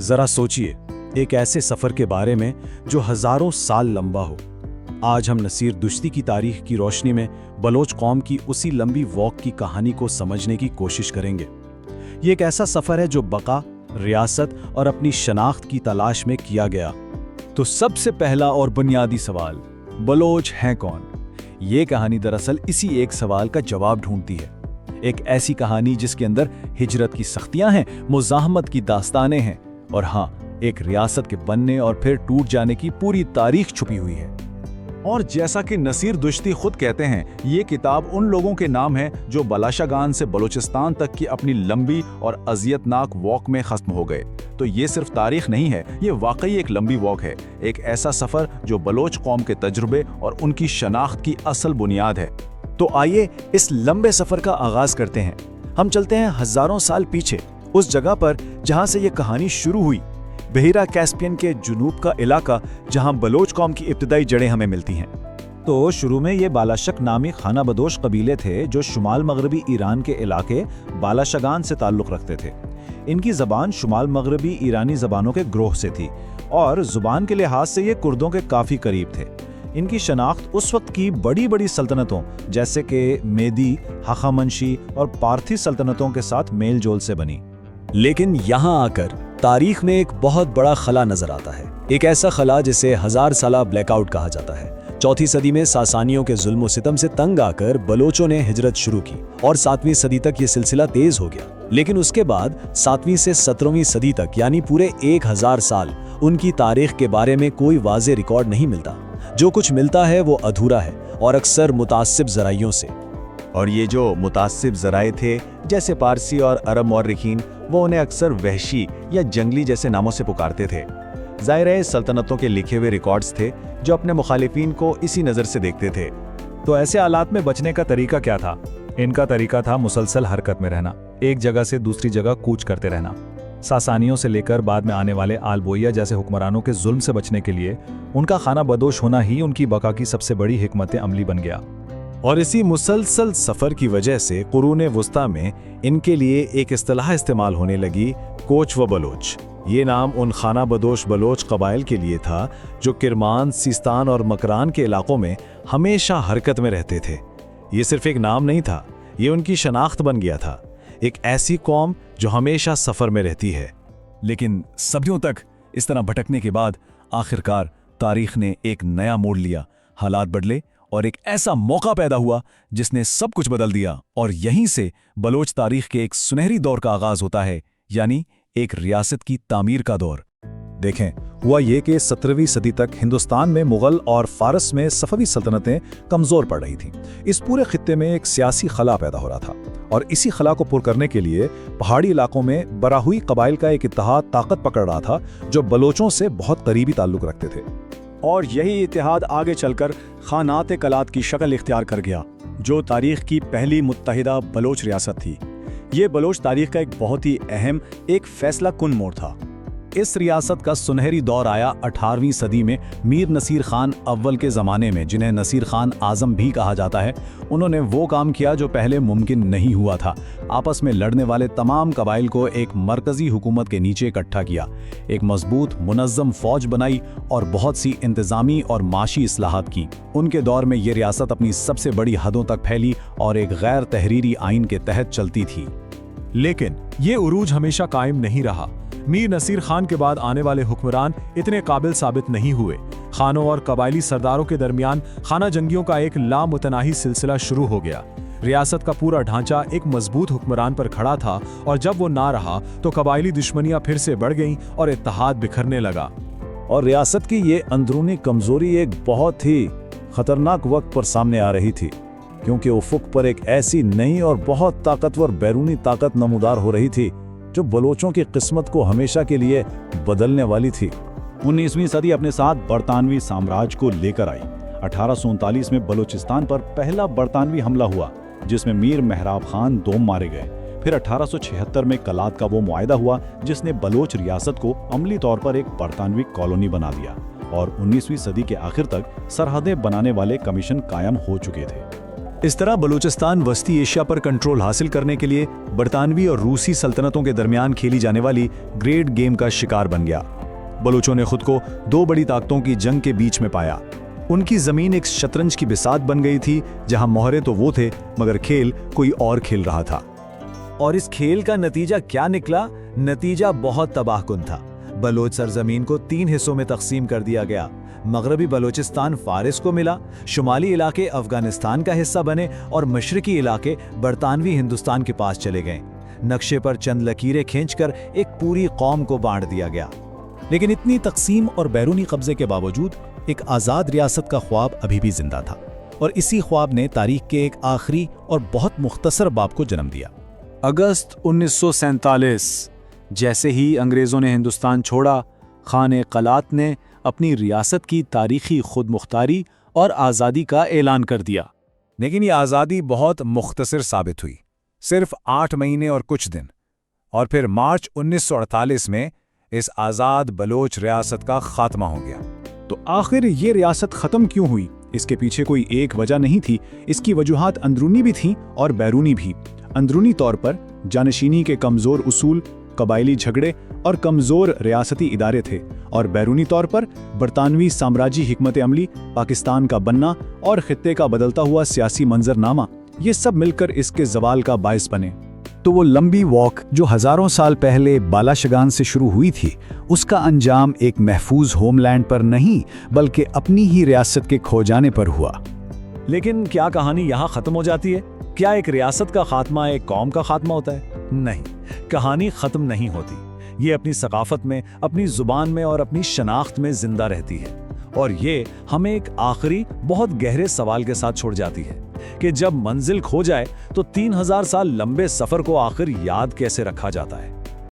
जरा सोचिए, एक ऐसे सफर के बारे में जो हजारों साल लंबा हो। आज हम नसीर दुश्ती की तारीख की रोशनी में बलोच कौम की उसी लंबी वॉक की कहानी को समझने की कोशिश करेंगे। ये एक ऐसा सफर है जो बका, रियासत और अपनी शनाख्त की तलाश में किया गया। तो सबसे पहला और बुनियादी सवाल, बलोच हैं कौन? ये कहानी दरअसल इसी एक सवाल का जवाब ढूंढती है। एक ऐसी कहानी जिसके अंदर हिजरत की सख्तियां हैं, मुज़ाहमत की दास्तानें हैं और हाँ, एक रियासत के बनने और फिर टूट जाने की पूरी तारीख छुपी हुई है। और जैसा कि नसीर दुश्ती खुद कहते हैं, ये किताब उन लोगों के नाम है जो बलाशागान से बलूचिस्तान तक की अपनी लंबी और अजियतनाक वॉक में खत्म हो गए। तो ये सिर्फ तारीख नहीं है, ये वाकई एक लंबी वॉक है, एक ऐसा सफर जो बलोच कौम के तजुर्बे और उनकी शनाख्त की असल बुनियाद है। तो आइए इस लंबे सफर का आगाज करते हैं। हम चलते हैं हजारों साल पीछे, उस जगह पर जहां से ये कहानी शुरू हुई, बहिरा कैस्पियन के जुनूब का इलाका जहां बलोच कौम की इब्तिदाई जड़ें हमें मिलती हैं। तो शुरू में ये बालाशक नामी खाना बदोश कबीले थे जो शुमाल मगरबी ईरान के इलाके बालाशगान से ताल्लुक़ रखते थे। इनकी ज़बान शुमाल मगरबी ईरानी ज़बानों के ग्रोह से थी और ज़ुबान के लिहाज से ये कुर्दों के काफ़ी करीब थे। इनकी शनाख्त उस वक्त की बड़ी बड़ी सल्तनतों जैसे कि मेदी, हखामंशी और पारथी सल्तनतों के साथ मेल जोल से बनी। लेकिन यहाँ आकर तारीख में एक बहुत बड़ा खला नजर आता है। एक ऐसा खला जिसे 1000 साला ब्लैकआउट कहा जाता है। 4वीं सदी में सासानियों के जुल्म सितम से तंग आकर बलोचों ने हिजरत शुरू की और 7वीं सदी तक ये सिलसिला तेज हो गया। लेकिन उसके बाद 7वीं से 17वीं सदी तक यानी पूरे 1000 साल उनकी तारीख के बारे में कोई वाज़ेह रिकॉर्ड नहीं मिलता। जो कुछ मिलता है वो अधूरा है और अक्सर मुतासिब ज़राइयों से। और ये जो मुतासिब ज़राए थे जैसे पारसी और अरब मौर्रिखीन, वो उन्हें अक्सर वहशी या जंगली जैसे नामों से पुकारते थे। ज़ाहिर है सल्तनतों के लिखे हुए रिकॉर्ड्स थे जो अपने मुखालिफिन को इसी नज़र से देखते थे। तो ऐसे हालात में बचने का तरीका क्या था? इनका तरीका था मुसलसल हरकत में रहना, एक जगह से दूसरी जगह कूच करते रहना। सासानियों से लेकर बाद में आने वाले आल बोइया जैसे हुक्मरानों के जुल्म से बचने के लिए उनका खाना बदोश होना ही उनकी बका की सबसे बड़ी हिकमत अमली बन गया। और इसी मुसलसल सफर की वजह से कुरून वुस्ता में इनके लिए एक इस्तिलाह इस्तेमाल होने लगी, कोच व बलोच। ये नाम उन खाना बदोश बलोच कबाइल के लिए था जो किरमान, सिस्तान और मकरान के इलाकों में हमेशा हरकत में रहते थे। ये सिर्फ एक नाम नहीं था, ये उनकी शनाख्त बन गया था, एक ऐसी कौम जो हमेशा सफर में रहती है। लेकिन सदियों तक इस तरह भटकने के बाद आखिरकार तारीख ने एक नया मोड़ लिया, हालात बदले और एक ऐसा मौका पैदा हुआ जिसने सब कुछ बदल दिया। और यहीं से बलोच तारीख के एक सुनहरी दौर का आगाज होता है, यानी एक रियासत की तामीर का दौर। देखें, हुआ ये कि 17वीं सदी तक हिंदुस्तान में मुगल और फारस में सफवी सल्तनतें कमज़ोर पड़ रही थीं। इस पूरे खित्ते में एक सियासी खला पैदा हो रहा था और इसी खला को पुर करने के लिए पहाड़ी इलाकों में बराहुई कबाइल का एक इत्तेहाद ताकत पकड़ रहा था जो बलोचों से बहुत करीबी ताल्लुक़ रखते थे। और यही इत्तेहाद आगे चलकर खानात कलात की शक्ल इख्तियार कर गया, जो तारीख की पहली मुत्तहिदा बलोच रियासत थी। ये बलोच तारीख का एक बहुत ही अहम, एक फैसला कुन मोड़ था। इस रियासत का सुनहरी दौर आया 18वीं सदी में मीर नसीर खान अव्वल के ज़माने में, जिन्हें नसीर खान आज़म भी कहा जाता है। उन्होंने वो काम किया जो पहले मुमकिन नहीं हुआ था, आपस में लड़ने वाले तमाम कबाइल को एक मरकज़ी हुकूमत के नीचे इकट्ठा किया, एक मजबूत मुनज़्ज़म फ़ौज बनाई और बहुत सी इंतज़ामी और माशी इस्लाहात की। उनके दौर में ये रियासत अपनी सबसे बड़ी हदों तक फैली और एक गैर तहरीरी आइन के तहत चलती थी। लेकिन ये उरूज हमेशा कायम नहीं रहा। मीर नसीर खान के बाद आने वाले हुक्मरान इतने काबिल साबित नहीं हुए। खानों और कबायली सरदारों के दरमियान खाना जंगियों का एक लामुतनाही सिलसिला शुरू हो गया। रियासत का पूरा ढांचा एक मजबूत हुक्मरान पर खड़ा था और जब वो ना रहा तो कबायली दुश्मनियां फिर से बढ़ गईं और इत्तेहाद बिखरने लगा। और रियासत की ये अंदरूनी कमजोरी एक बहुत ही खतरनाक वक्त पर सामने आ रही थी, क्योंकि उफुक पर एक ऐसी नई और बहुत ताकतवर बैरूनी ताकत नमूदार हो रही थी जो बलोचों की किस्मत को हमेशा के लिए बदलने वाली थी। 19वीं सदी अपने साथ बरतानवी साम्राज्य को लेकर आई। 1839 में बलूचिस्तान पर पहला बरतानवी हमला हुआ जिसमें मीर मेहराब खान दोम मारे गए। फिर 1876 में कलात का वो मुआहदा हुआ जिसने बलोच रियासत को अमली तौर पर एक बरतानवी कॉलोनी बना दिया और 19वीं सदी के आखिर तक सरहदें बनाने वाले कमीशन कायम हो चुके थे। इस तरह बलूचिस्तान वस्ती एशिया पर कंट्रोल हासिल करने के लिए बरतानवी और रूसी सल्तनतों के दरमियान खेली जाने वाली ग्रेट गेम का शिकार बन गया। बलूचों ने खुद को दो बड़ी ताकतों की जंग के बीच में पाया। उनकी जमीन एक शतरंज की बिसात बन गई थी, जहां मोहरे तो वो थे मगर खेल कोई और खेल रहा था। और इस खेल का नतीजा क्या निकला? नतीजा बहुत तबाहकुन था। बलोच सरजमीन को 3 हिस्सों में तकसीम कर दिया गया। मगरबी बलोचिस्तान फारिस को मिला, शुमाली इलाके अफगानिस्तान का हिस्सा बने और मशरकी इलाके बरतानवी हिंदुस्तान के पास चले गए। नक्शे पर चंद लकीरें खींचकर एक पूरी कौम को बांट दिया गया। लेकिन इतनी तकसीम और बैरूनी कब्जे के बावजूद एक आज़ाद रियासत का ख्वाब अभी भी जिंदा था, और इसी ख्वाब ने तारीख के एक आखिरी और बहुत मुख्तसर बाब को जन्म दिया। अगस्त 1947, जैसे ही अंग्रेज़ों ने हिंदुस्तान छोड़ा, खान कलात ने अपनी रियासत की तारीखी खुद मुख्तारी और आज़ादी का ऐलान कर दिया। लेकिन ये आज़ादी बहुत मुख्तसर साबित हुई, सिर्फ 8 महीने और कुछ दिन। और फिर मार्च 1948 में इस आज़ाद बलोच रियासत का खात्मा हो गया। तो आखिर ये रियासत ख़त्म क्यों हुई? इसके पीछे कोई एक वजह नहीं थी। इसकी वजूहात अंदरूनी भी थीं और बैरूनी भी। अंदरूनी तौर पर जानशीनी के कमज़ोर उसूल, कबायली झगड़े और कमज़ोर रियासती इदारे थे, और बैरूनी तौर पर बरतानवी साम्राज्य हिकमत अमली, पाकिस्तान का बनना और खित्ते का बदलता हुआ सियासी मंजरनामा, ये सब मिलकर इसके ज़वाल का बायस बने। तो वो लंबी वॉक जो हज़ारों साल पहले बालाशगान से शुरू हुई थी, उसका अंजाम एक महफूज होमलैंड पर नहीं बल्कि अपनी ही रियासत के खो जाने पर हुआ। लेकिन क्या कहानी यहाँ ख़त्म हो जाती है? क्या एक रियासत का खात्मा एक कौम का खात्मा होता है? नहीं, कहानी ख़त्म नहीं होती। ये अपनी सकाफत में, अपनी ज़ुबान में और अपनी शनाख्त में ज़िंदा रहती है। और ये हमें एक आखिरी बहुत गहरे सवाल के साथ छोड़ जाती है कि जब मंजिल खो जाए तो 3000 साल लंबे सफ़र को आखिर याद कैसे रखा जाता है।